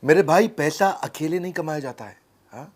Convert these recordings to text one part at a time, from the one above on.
मेरे भाई पैसा अकेले नहीं कमाया जाता है। हाँ,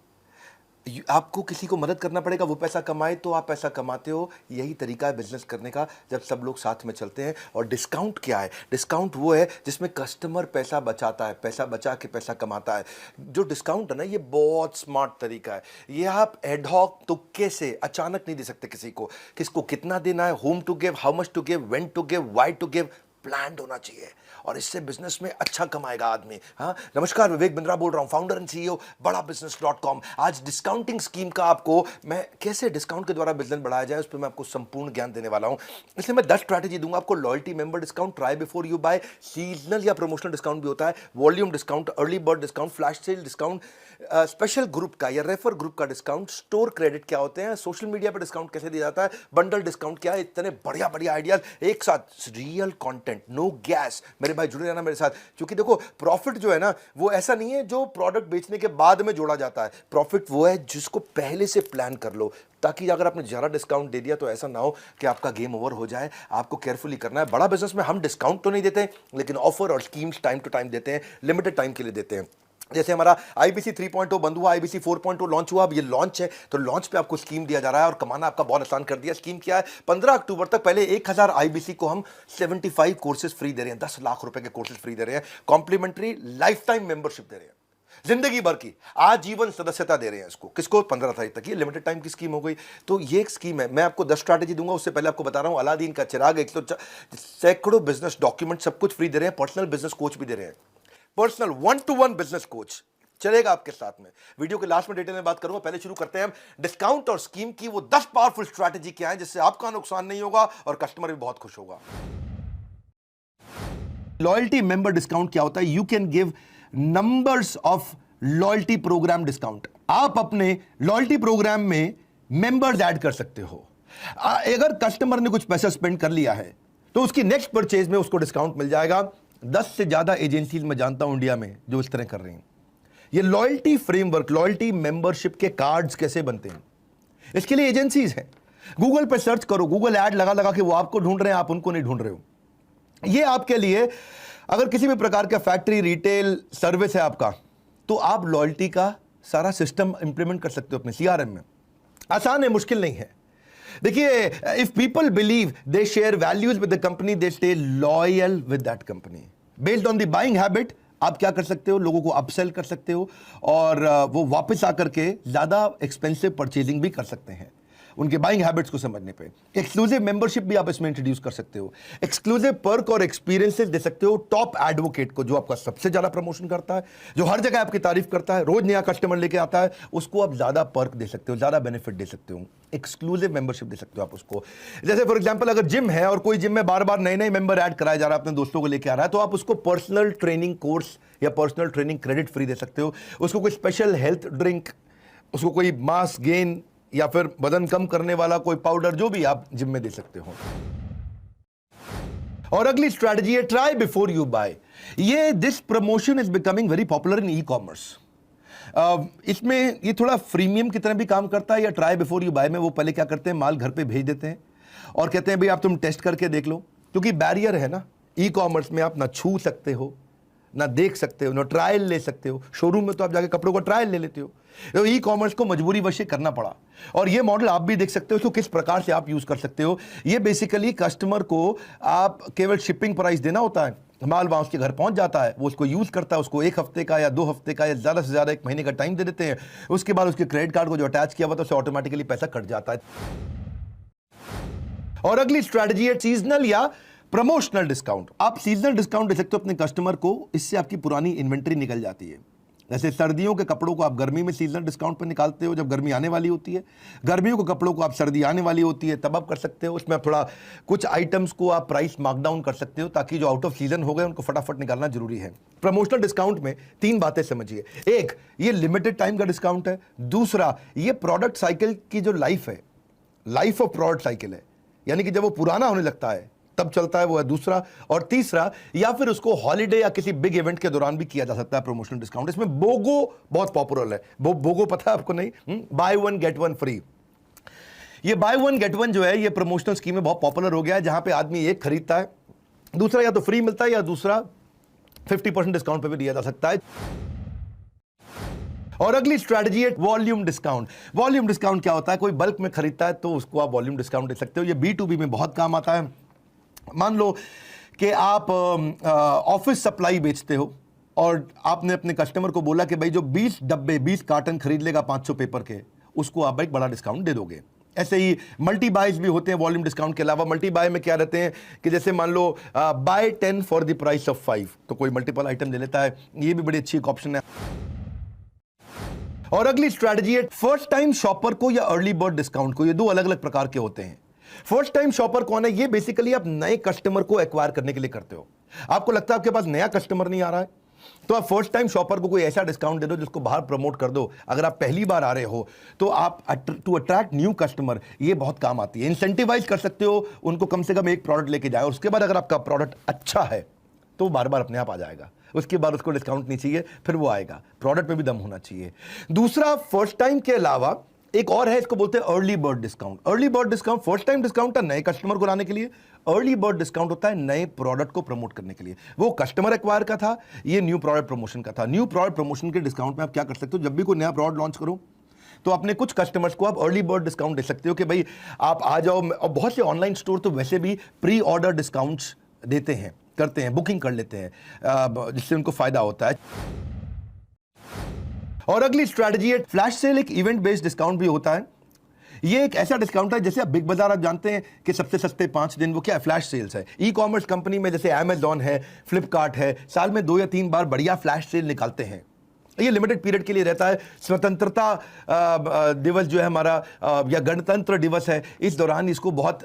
आपको किसी को मदद करना पड़ेगा, वो पैसा कमाए तो आप पैसा कमाते हो। यही तरीका है बिजनेस करने का, जब सब लोग साथ में चलते हैं। और डिस्काउंट क्या है? डिस्काउंट वो है जिसमें कस्टमर पैसा बचाता है, पैसा बचा के पैसा कमाता है। जो डिस्काउंट है ना, ये बहुत स्मार्ट तरीका है। ये आप एडहॉक तुक्के से अचानक नहीं दे सकते किसी को। किसको कितना देना है, whom to give, how much to give, when to give, why to give, planned होना चाहिए। और इससे बिजनेस में अच्छा कमाएगा आदमी। हाँ, नमस्कार, विवेक बिंद्रा बोल रहा हूं, फाउंडर एंड सीईओ बड़ा बिजनेस.com। आज डिस्काउंटिंग स्कीम का आपको मैं कैसे डिस्काउंट के द्वारा बिजनेस बढ़ाया जाए उस पर मैं आपको संपूर्ण ज्ञान देने वाला हूं। इसलिए मैं 10 स्ट्रैटेजी दूंगा आपको। Loyalty, member discount, try before you buy, seasonal या प्रमोशनल डिस्काउंट भी होता है, volume discount, early bird discount, flash sale discount, special group का या रेफर ग्रुप का डिस्काउंट, स्टोर क्रेडिट क्या होते हैं, सोशल मीडिया पर डिस्काउंट कैसे दिया जाता है, बंडल डिस्काउंट क्या है। इतने बढ़िया बढ़िया आइडियाज एक साथ, रियल कंटेंट, नो गैस। मेरे भाई जुड़े रहना मेरे साथ, क्योंकि देखो प्रॉफिट जो है ना, वो ऐसा नहीं है जो प्रोडक्ट बेचने के बाद में जोड़ा जाता है। प्रॉफिट वो है जिसको पहले से प्लान कर लो, ताकि अगर आपने ज़्यादा डिस्काउंट दे दिया तो ऐसा ना हो कि आपका गेम ओवर हो जाए। आपको केयरफुली करना है। बड़ा बिजनेस में हम डिस्काउंट तो नहीं देते, लेकिन ऑफर और स्कीम्स टाइम टू टाइम देते हैं, लिमिटेड टाइम के लिए देते हैं। जैसे हमारा IBC 3.0 बंद हुआ, IBC 4.0 लॉन्च हुआ, अब ये लॉन्च है, तो लॉन्च पे आपको स्कीम दिया जा रहा है और कमाना आपका बहुत आसान कर दिया। स्कीम क्या है? 15 अक्टूबर तक पहले 1000 IBC को हम 75 कोर्सेज फ्री दे रहे हैं, 10 लाख रुपए के कोर्सेज फ्री दे रहे हैं, कॉम्प्लीमेंट्री लाइफ टाइम मेंबरशिप दे रहे हैं, जिंदगी भर की आजीवन सदस्यता दे रहे हैं इसको। किसको? 15 तारीख तक। ये लिमिटेड टाइम की स्कीम हो गई। तो ये एक स्कीम है। मैं आपको 10 स्ट्रैटेजी दूंगा, उससे पहले आपको बता रहा हूं, अलादीन का चिराग, 100 सैकड़ों बिजनेस डॉक्यूमेंट सब कुछ फ्री दे रहे हैं। पर्सनल बिजनेस कोच भी दे रहे हैं, पर्सनल 1-to-1 बिजनेस कोच चलेगा आपके साथ में। वीडियो के लास्ट में डिटेल में बात करूंगा। पहले शुरू करते हैं हम डिस्काउंट और स्कीम की वो 10 पावरफुल स्ट्रैटेजी क्या है जिससे आपका नुकसान नहीं होगा और कस्टमर भी बहुत खुश होगा। लॉयल्टी मेंबर डिस्काउंट क्या होता है? You can give numbers of loyalty program discount. आप अपने लॉयल्टी प्रोग्राम में मेंबर्स ऐड कर सकते हो। अगर कस्टमर ने कुछ पैसा स्पेंड कर लिया है तो उसकी नेक्स्ट परचेज में उसको डिस्काउंट मिल जाएगा। 10 से ज्यादा एजेंसीज मैं जानता हूं इंडिया में जो इस तरह कर रही हैं। ये लॉयल्टी फ्रेमवर्क, लॉयल्टी मेंबरशिप के कार्ड्स कैसे बनते हैं, इसके लिए एजेंसीज हैं। गूगल पे सर्च करो, गूगल ऐड लगा लगा के वो आपको ढूंढ रहे हैं, आप उनको नहीं ढूंढ रहे हो। ये आपके लिए, अगर किसी भी प्रकार का फैक्ट्री, रिटेल, सर्विस है आपका, तो आप लॉयल्टी का सारा सिस्टम इंप्लीमेंट कर सकते हो अपने CRM में। आसान है, मुश्किल नहीं है। देखिए, if people believe they share values with the company, they stay loyal with that company. Based on the buying habit आप क्या कर सकते हो? लोगों को अपसेल कर सकते हो और वो वापस आकर के ज्यादा एक्सपेंसिव परचेजिंग भी कर सकते हैं उनके बाइंग हैबिट्स को समझने पे। एक्सक्लूसिव मेंबरशिप भी आप इसमें इंट्रोड्यूस कर सकते हो। एक्सक्लूसिव पर्क और एक्सपीरियंसेस दे सकते हो टॉप एडवोकेट को, जो आपका सबसे ज्यादा प्रमोशन करता है, जो हर जगह आपकी तारीफ करता है, रोज नया कस्टमर लेके आता है, उसको आप ज्यादा पर्क दे सकते हो, ज्यादा बेनिफिट दे सकते हो। एक्सक्लूसिव मेंबरशिप दे सकते हो आप उसको। जैसे फॉर एग्जांपल, अगर जिम है और कोई जिम में बार बार नए नए मेंबर ऐड कराया जा रहा है, अपने दोस्तों को लेके आ रहा है, तो आप उसको पर्सनल ट्रेनिंग कोर्स या पर्सनल ट्रेनिंग क्रेडिट फ्री दे सकते हो। उसको कोई स्पेशल हेल्थ ड्रिंक, उसको कोई मास गेन या फिर वजन कम करने वाला कोई पाउडर, जो भी आप जिम में दे सकते हो। और अगली स्ट्रैटेजी है ट्राई बिफोर यू बाय। ये this promotion is becoming very popular in e-commerce. इसमें ये थोड़ा फ्रीमियम की तरह भी काम करता है। या ट्राई बिफोर यू बाय में वो पहले क्या करते हैं, माल घर पे भेज देते हैं और कहते हैं भाई आप तुम टेस्ट करके देख लो, क्योंकि बैरियर है ना ई-कॉमर्स में। आप ना छू सकते हो, ना देख सकते हो, ना ट्रायल ले सकते हो। शोरूम में तो आप जाके कपड़ों का ट्रायल ले लेते हो, तो ई कॉमर्स को मजबूरी वश करना पड़ा। और ये मॉडल आप भी देख सकते हो, इसको किस प्रकार से आप यूज कर सकते हो। ये बेसिकली कस्टमर को आप केवल शिपिंग प्राइस देना होता है, माल वहां उसके घर पहुंच जाता है, वो उसको यूज करता है, उसको 1 हफ्ते का या 2 हफ्ते का या ज्यादा से ज्यादा 1 महीने का टाइम दे देते हैं। उसके बाद उसके क्रेडिट कार्ड को जो अटैच किया हुआ था, उससे ऑटोमेटिकली पैसा कट जाता है। और अगली स्ट्रैटेजी है सीजनल या प्रमोशनल डिस्काउंट। आप सीजनल डिस्काउंट दे सकते हो अपने कस्टमर को, इससे आपकी पुरानी इन्वेंट्री निकल जाती है। जैसे सर्दियों के कपड़ों को आप गर्मी में सीजनल डिस्काउंट पर निकालते हो, जब गर्मी आने वाली होती है। गर्मियों के कपड़ों को आप सर्दी आने वाली होती है तब आप कर सकते हो। उसमें आप थोड़ा कुछ आइटम्स को आप प्राइस मार्कडाउन कर सकते हो, ताकि जो आउट ऑफ सीजन हो गए उनको फटाफट निकालना जरूरी है। प्रमोशनल डिस्काउंट में 3 बातें समझिए। एक, ये लिमिटेड टाइम का डिस्काउंट है। दूसरा, ये प्रोडक्ट साइकिल की जो लाइफ है, लाइफ ऑफ प्रोडक्ट साइकिल है, यानी कि जब वो पुराना होने लगता है तब चलता है, वो है दूसरा। और तीसरा, या फिर उसको हॉलिडे या किसी बिग इवेंट के दौरान भी किया जा सकता है प्रमोशनल डिस्काउंट। इसमें बोगो बहुत पॉपुलर है। बोगो पता है आपको? नहीं, बाय 1 गेट 1 फ्री। ये बाय 1 गेट 1 जो है, ये प्रमोशनल स्कीम में बहुत पॉपुलर हो गया है, जहां पे आदमी एक खरीदता है, दूसरा या तो फ्री मिलता है या दूसरा 50% डिस्काउंट पे भी दिया जा सकता है। और अगली स्ट्रैटेजी है वॉल्यूम डिस्काउंट। वॉल्यूम डिस्काउंट क्या होता है? कोई बल्क में खरीदता है तो उसको आप वॉल्यूम डिस्काउंट दे सकते हो। ये B2B में बहुत काम आता है। मान लो कि आप ऑफिस सप्लाई बेचते हो और आपने अपने कस्टमर को बोला कि भाई जो 20 डब्बे 20 कार्टन खरीद लेगा 500 पेपर के, उसको आप एक बड़ा डिस्काउंट दे दोगे। ऐसे ही मल्टी बाइज भी होते हैं वॉल्यूम डिस्काउंट के अलावा। मल्टी बाय में क्या रहते हैं कि जैसे मान लो buy 10 for the price of 5, तो कोई मल्टीपल आइटम ले लेता है। ये भी बड़ी अच्छी एक ऑप्शन है। और अगली स्ट्रैटेजी है फर्स्ट टाइम शॉपर को या अर्ली बर्ड डिस्काउंट को। ये दो अलग अलग प्रकार के होते हैं। फर्स्ट टाइम शॉपर कौन है? ये बेसिकली आप नए कस्टमर को एक्वायर करने के लिए करते हो। आपको लगता है आपके पास नया कस्टमर नहीं आ रहा है, तो आप फर्स्ट टाइम शॉपर को कोई ऐसा डिस्काउंट दे दो जिसको बाहर प्रमोट कर दो। अगर आप पहली बार आ रहे हो तो आप टू अट्रैक्ट न्यू कस्टमर, ये बहुत काम आती है। इंसेंटिवाइज कर सकते हो उनको, कम से कम एक प्रोडक्ट लेके जाए, और उसके बाद अगर आपका प्रोडक्ट अच्छा है तो बार बार अपने आप आ जाएगा। उसके बाद उसको डिस्काउंट नहीं चाहिए, फिर वो आएगा। प्रोडक्ट में भी दम होना चाहिए। दूसरा, फर्स्ट टाइम के अलावा एक और है, इसको बोलते हैं early bird discount. Early bird discount, first time discount है नए कस्टमर को लाने के लिए। अर्ली बर्ड डिस्काउंट होता है नए प्रोडक्ट को प्रमोट करने के लिए। वो कस्टमर एक्वायर का था, ये न्यू प्रोडक्ट प्रमोशन का था। न्यू प्रोडक्ट प्रमोशन के डिस्काउंट में आप क्या कर सकते हो? जब भी कोई नया प्रोडक्ट लॉन्च करो तो अपने कुछ कस्टमर्स को आप अर्ली बर्ड डिस्काउंट दे सकते हो कि भाई आप आ जाओ। और बहुत से ऑनलाइन स्टोर तो वैसे भी प्री ऑर्डर डिस्काउंट्स देते हैं, करते हैं, बुकिंग कर लेते हैं, जिससे उनको फायदा होता है। और अगली स्ट्रैटेजी है फ्लैश सेल। एक इवेंट बेस्ड डिस्काउंट भी होता है। ये एक ऐसा डिस्काउंट है, जैसे आप बिग बाजार आप जानते हैं कि सबसे सस्ते 5 दिन, वो क्या है? फ्लैश सेल्स है। ई कॉमर्स कंपनी में जैसे अमेजॉन है, फ्लिपकार्ट है, साल में 2 या 3 बार बढ़िया फ्लैश सेल निकालते हैं। ये लिमिटेड पीरियड के लिए रहता है। स्वतंत्रता दिवस जो है हमारा, या गणतंत्र दिवस है, इस दौरान इसको बहुत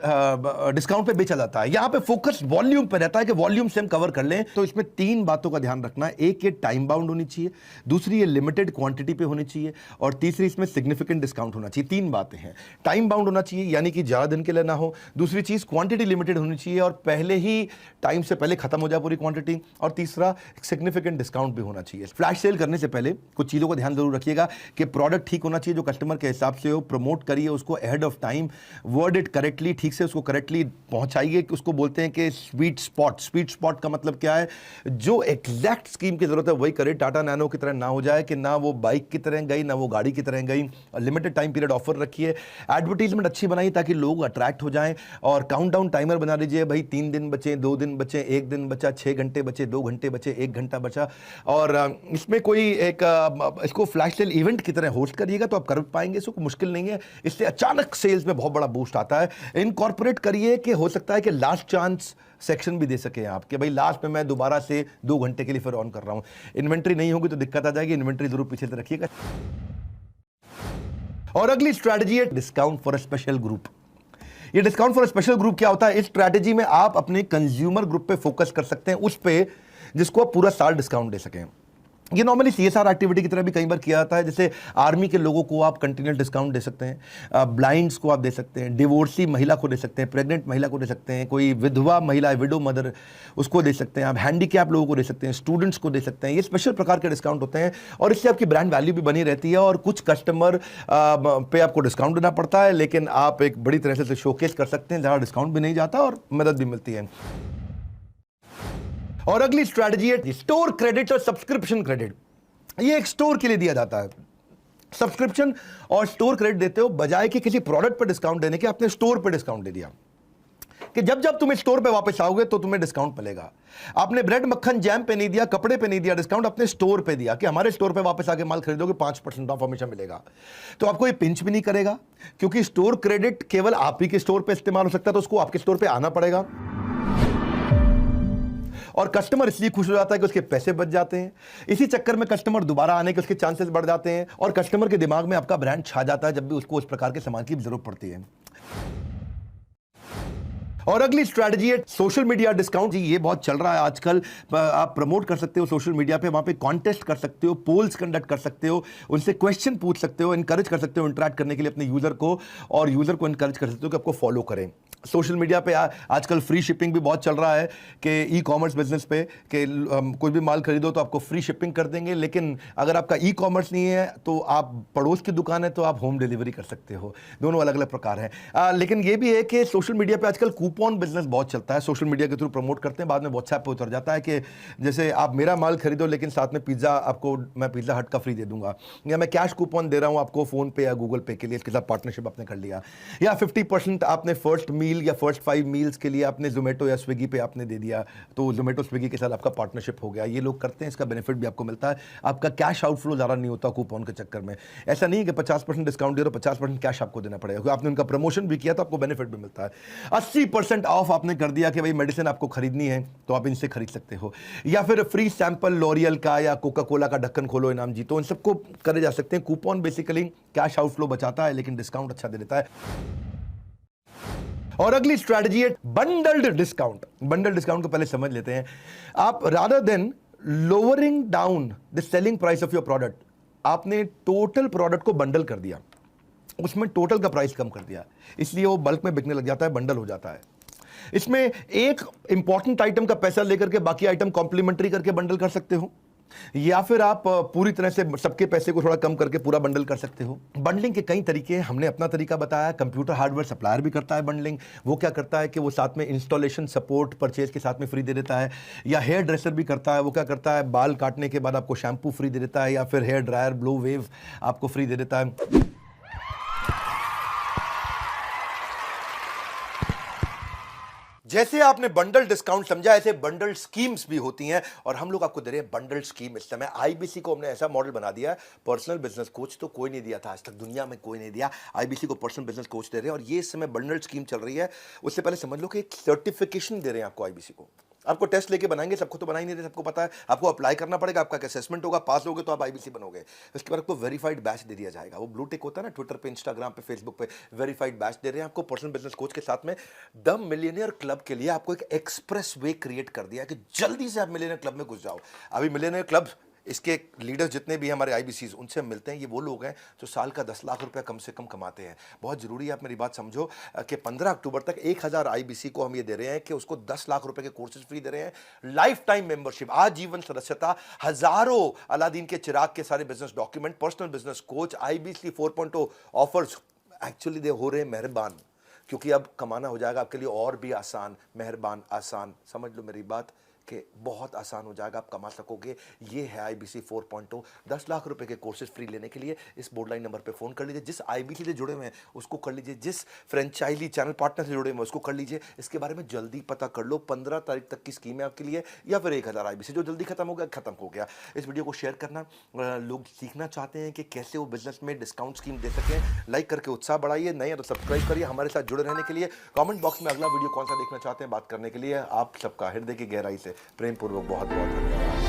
डिस्काउंट पे बेचा जाता है। यहाँ पे फोकस वॉल्यूम पे रहता है कि वॉल्यूम से हम कवर कर लें। तो इसमें 3 बातों का ध्यान रखना है। एक, ये टाइम बाउंड होनी चाहिए। दूसरी, ये लिमिटेड क्वांटिटी पे होनी चाहिए। और तीसरी, इसमें सिग्निफिकेंट डिस्काउंट होना चाहिए। 3 बातें हैं। टाइम बाउंड होना चाहिए, यानी कि ज़्यादा दिन के लिए ना हो। दूसरी चीज़, क्वांटिटी लिमिटेड होनी चाहिए और पहले ही टाइम से पहले खत्म हो जाए पूरी क्वांटिटी। और तीसरा, सिग्निफिकेंट डिस्काउंट भी होना चाहिए। फ्लैश सेल करने से पहले कुछ चीज़ों का ध्यान जरूर रखिएगा कि प्रोडक्ट ठीक होना चाहिए, जो कस्टमर के हिसाब से हो। प्रमोट करिए उसको ahead of time, word it correctly, ठीक से उसको करेक्टली पहुंचाइए। उसको बोलते हैं कि स्वीट स्पॉट। स्वीट स्पॉट का मतलब क्या है? जो एग्जैक्ट स्कीम की जरूरत है वही करे। टाटा नैनो की तरह ना हो जाए कि ना वो बाइक की तरह गई ना वो गाड़ी की तरह गई। लिमिटेड टाइम पीरियड ऑफर रखिए। एडवर्टीजमेंट अच्छी बनाइए ताकि लोग अट्रैक्ट हो जाएं। और काउंटडाउन टाइमर बना लीजिए, भाई 3 दिन बचे, 2 दिन बचे, 1 दिन बचा, 6 घंटे बचे, 2 घंटे बचे, 1 घंटा बचा। और इसमें कोई एक इसको फ्लैश सेल इवेंट की तरह होस्ट करिएगा तो आप कर पाएंगे। इसको मुश्किल नहीं है। इससे अचानक सेल्स में बहुत बड़ा बूस्ट आता है। इनकॉर्पोरेट करिए कि हो सकता है कि लास्ट चांस सेक्शन भी दे सके आप, कि भाई लास्ट में मैं दोबारा से 2 घंटे के लिए फिर ऑन कर रहा हूं। इन्वेंट्री नहीं होगी तो दिक्कत आ जाएगी। इन्वेंट्री जरूर पीछे से रखिएगा। और अगली स्ट्रैटेजी है discount for a special group. ये discount for a special group क्या होता है? इस स्ट्रैटेजी में आप अपने कंज्यूमर ग्रुप पे फोकस कर सकते हैं, उस पे जिसको आप पूरा साल डिस्काउंट दे सकें। ये नॉर्मली CSR एक्टिविटी की तरह भी कई बार किया जाता है। जैसे आर्मी के लोगों को आप कंटिन्यूस डिस्काउंट दे सकते हैं, ब्लाइंड्स को आप दे सकते हैं, डिवोर्सी महिला को दे सकते हैं, प्रेग्नेंट महिला को दे सकते हैं, कोई विधवा महिला, विडो मदर, उसको दे सकते हैं आप, हैंडीकैप लोगों को दे सकते हैं, स्टूडेंट्स को दे सकते हैं। ये स्पेशल प्रकार के डिस्काउंट होते हैं और इससे आपकी ब्रांड वैल्यू भी बनी रहती है। और कुछ कस्टमर पे आपको डिस्काउंट देना पड़ता है, लेकिन आप एक बड़ी तरह से शोकेस कर सकते हैं, ज़्यादा डिस्काउंट भी नहीं जाता और मदद भी मिलती है। और अगली स्ट्रैटेजी है स्टोर क्रेडिट और सब्सक्रिप्शन क्रेडिट। ये एक स्टोर के लिए दिया जाता है। सब्सक्रिप्शन और स्टोर क्रेडिट देते हो, बजाय कि किसी प्रोडक्ट पर डिस्काउंट देने के आपने स्टोर पर डिस्काउंट दे दिया कि जब जब तुम स्टोर पे वापस आओगे तो तुम्हें डिस्काउंट मिलेगा। आपने ब्रेड मक्खन जैम पे नहीं दिया, कपड़े पे नहीं दिया डिस्काउंट, अपने स्टोर पे दिया कि हमारे स्टोर पे वापस आके माल खरीदोगे 5% ऑफ हमेशा मिलेगा। तो आपको ये पिंच भी नहीं करेगा, क्योंकि स्टोर क्रेडिट केवल आप ही के स्टोर पे इस्तेमाल हो सकता है, तो उसको आपके स्टोर पे आना पड़ेगा। और कस्टमर इसलिए खुश हो जाता है कि उसके पैसे बच जाते हैं। इसी चक्कर में कस्टमर दोबारा आने के उसके चांसेस बढ़ जाते हैं और कस्टमर के दिमाग में आपका ब्रांड छा जाता है जब भी उसको उस प्रकार के सामान की जरूरत पड़ती है। और अगली स्ट्रैटेजी है सोशल मीडिया डिस्काउंट। जी, ये बहुत चल रहा है आजकल। आप प्रमोट कर सकते हो सोशल मीडिया पे, वहां पे कॉन्टेस्ट कर सकते हो, पोल्स कंडक्ट कर सकते हो, उनसे क्वेश्चन पूछ सकते हो, इनकरेज कर सकते हो इंटरेक्ट करने के लिए अपने यूजर को, और यूजर को इनकरेज कर सकते हो कि आपको फॉलो करें। सोशल मीडिया पे आजकल फ्री शिपिंग भी बहुत चल रहा है कि ई कॉमर्स बिजनेस पे कि कोई भी माल खरीदो तो आपको फ्री शिपिंग कर देंगे, लेकिन अगर आपका ई कॉमर्स नहीं है तो आप पड़ोस की दुकान है तो आप होम डिलीवरी कर सकते हो। दोनों अलग अलग प्रकार हैं। लेकिन ये भी है कि सोशल मीडिया पे आजकल कूपन बिजनेस बहुत चलता है, सोशल मीडिया के थ्रू प्रमोट करते हैं, बाद में व्हाट्सएप पे उतर जाता है कि जैसे आप मेरा माल खरीदो लेकिन साथ में पिज़्ज़ा आपको मैं पिज़्ज़ा हट का फ्री दे दूंगा, या मैं कैश कूपन दे रहा हूँ आपको फ़ोन पे या गूगल पे के लिए, इसके साथ पार्टनरशिप आपने कर लिया, या 50% आपने फर्स्ट मील या फर्स्ट 5 मील्स के लिए आपने जोमेटो या स्विगी पे आपने दे दिया, तो जोमेटो स्विगी के साथ आपका पार्टनरशिप हो गया। ये लोग करते हैं, इसका बेनिफिट भी आपको मिलता है, आपका कैश आउटफ्लो ज़्यादा नहीं होता कूपन के चक्कर में। ऐसा नहीं कि 50% डिस्काउंट दे रहे हो, 50% कैश आपको देना पड़ेगा, क्योंकि आपने उनका प्रमोशन भी किया तो आपको बेनिफिट भी मिलता है। 80% ऑफ आपने कर दिया कि भाई मेडिसिन आपको खरीदनी है तो आप इनसे खरीद सकते हो, या फिर फ्री सैंपल लॉरियल का या कोका कोला का ढक्कन खोलो इनाम जीतो, इन सबको करे जा सकते हैं। कूपन बेसिकली कैश आउटफ्लो बचाता है लेकिन डिस्काउंट अच्छा दे देता है। और अगली स्ट्रैटेजी है बंडल्ड डिस्काउंट। बंडल डिस्काउंट को पहले समझ लेते हैं। आप rather than lowering down the selling price of your product, आपने टोटल प्रोडक्ट को बंडल कर दिया, उसमें टोटल का प्राइस कम कर दिया, इसलिए वो बल्क में बिकने लग जाता है, बंडल हो जाता है। इसमें एक इंपॉर्टेंट आइटम का पैसा लेकर के बाकी आइटम कॉम्प्लीमेंट्री करके बंडल कर सकते हो, या फिर आप पूरी तरह से सबके पैसे को थोड़ा कम करके पूरा बंडल कर सकते हो। बंडलिंग के कई तरीके हैं, हमने अपना तरीका बताया। कंप्यूटर हार्डवेयर सप्लायर भी करता है बंडलिंग। वो क्या करता है कि वो साथ में इंस्टॉलेशन सपोर्ट परचेज के साथ में फ्री दे देता है। या हेयर ड्रेसर भी करता है, वो क्या करता है बाल काटने के बाद आपको शैम्पू फ्री दे देता है, या फिर हेयर ड्रायर ब्लो वेव आपको फ्री दे देता है। जैसे आपने बंडल डिस्काउंट समझा, ऐसे बंडल स्कीम्स भी होती हैं, और हम लोग आपको दे रहे हैं बंडल स्कीम इस समय। आईबीसी को हमने ऐसा मॉडल बना दिया है, पर्सनल बिजनेस कोच तो कोई नहीं दिया था आज तक, दुनिया में कोई नहीं दिया। आईबीसी को पर्सनल बिजनेस कोच दे रहे हैं, और ये इस समय बंडल स्कीम चल रही है। उससे पहले समझ लो कि एक सर्टिफिकेशन दे रहे हैं आपको आईबीसी को। आपको टेस्ट लेके बनाएंगे, सबको तो बना ही नहीं रहे, सबको पता है। आपको अप्लाई करना पड़ेगा, आपका असेसमेंट होगा, पास होगे तो आप आईबीसी बनोगे। उसके बाद आपको वेरीफाइड बैच दे दिया जाएगा। वो ब्लू टिक होता है ना, ट्विटर पे, इंस्टाग्राम पे, फेसबुक पे वेरीफाइड बैच दे रहे हैं आपको पर्सनल बिजनेस कोच के साथ में। द मिलियनियर क्लब के लिए आपको एक एक्सप्रेस वे क्रिएट कर दिया कि जल्दी से आप मिलियनियर क्लब में घुस जाओ। अभी मिलियनियर क्लब इसके लीडर्स जितने भी हमारे आईबीसीज, उनसे हम मिलते हैं। ये वो लोग हैं जो साल का 10 लाख रुपया कम से कम कमाते हैं। बहुत जरूरी है आप मेरी बात समझो कि 15 अक्टूबर तक 1000 आईबीसी को हम ये दे रहे हैं कि उसको 10 लाख रुपए के कोर्सेज फ्री दे रहे हैं, लाइफ टाइम मेंबरशिप, आजीवन सदस्यता, हजारों अलादीन के चिराग के सारे business document, personal business coach, IBC 4.0 offers. Actually they हो रहे हैं मेहरबान, क्योंकि अब कमाना हो जाएगा आपके लिए और भी आसान। मेहरबान आसान, समझ लो मेरी बात कि बहुत आसान हो जाएगा, आप कमा सकोगे। ये है आईबीसी 4.0। 10 लाख रुपए के कोर्सेज फ्री लेने के लिए इस बोर्डलाइन नंबर पे फोन कर लीजिए। जिस आईबीसी से जुड़े हुए हैं उसको कर लीजिए, जिस फ्रेंचाइजी चैनल पार्टनर से जुड़े हुए हैं उसको कर लीजिए। इसके बारे में जल्दी पता कर लो। 15 तारीख तक की स्कीम है आपके लिए, या फिर 1000 आईबीसी जो जल्दी खत्म हो गया, खत्म हो गया। इस वीडियो को शेयर करना, लोग सीखना चाहते हैं कि कैसे वो बिजनेस में डिस्काउंट स्कीम दे सकें। लाइक करके उत्साह बढ़ाइए, नहीं है तो सब्सक्राइब करिए। हमारे साथ जुड़े रहने के लिए कमेंट बॉक्स में अगला वीडियो कौन सा देखना चाहते हैं बात करने के लिए आप सबका हृदय की गहराई से प्रेम पूर्वक बहुत बहुत धन्यवाद।